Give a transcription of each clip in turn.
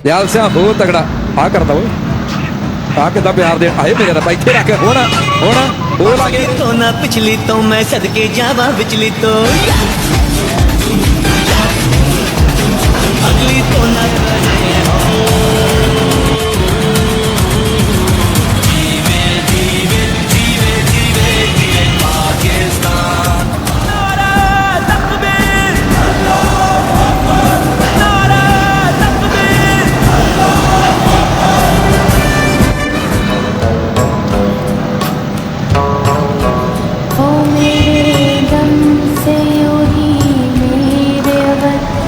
ਦਿਆਲ ਸਿਆ ਹੋ ਤਗੜਾ ਆ ਕਰਦਾ ਓਏ ਆ ਕਿੱਦਾਂ ਪਿਆਰ ਦੇ ਆਏ ਮੇਰੇ ਰੱਬਾ ਇੱਥੇ ਰੱਖ ਹੁਣ ਉਹ ਲਾਗੇ तो ना पिछली तो मैं सदके जावा बिचली तो अगली तो ना ओ मेरे दम से यूं ही मेरे वतन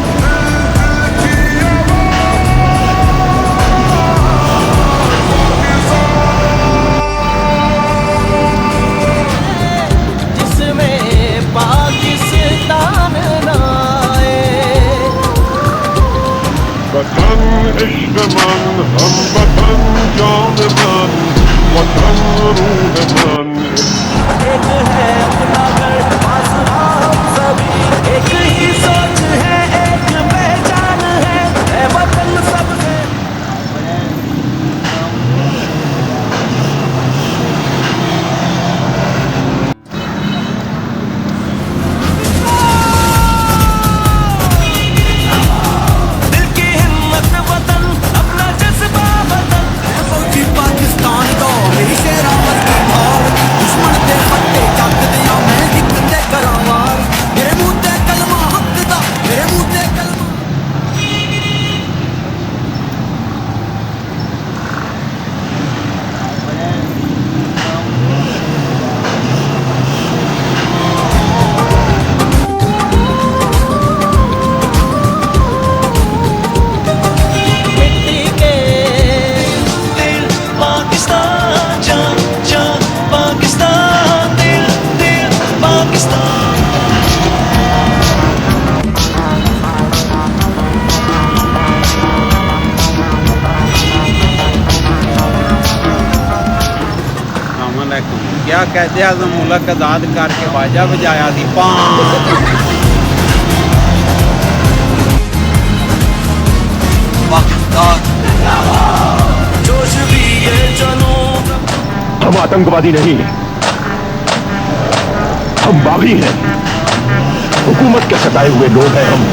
जिसमें पाकिस्तान ना आए वतन इश्क मन हम वतन जान मन वतन रूह मन एक है अपना घर पास हम सभी एक ही सोच है एक पहचान है वतन सबसे दिल की हिम्मत वतन अपना जज्बा वतन फौजी पाकिस्तान तो मेरी शेरावत की भाव दुश्मन दे फट्टे चक दिया मैं जितने करावार मेरे मुंह ते कलमा हक दा मेरे मुंह ते कलमा मिट्टी के दिल पाकिस्तान जान जान पाकिस्तान दिल दिल पाकिस्तान क्या कहते आजम मुल्क आजाद करके बाजा बजाया थी पाकिस्तान जोश भी ये जनो हम आतंकवादी नहीं हम बागी हैं हुकूमत के सताए हुए लोग हैं हम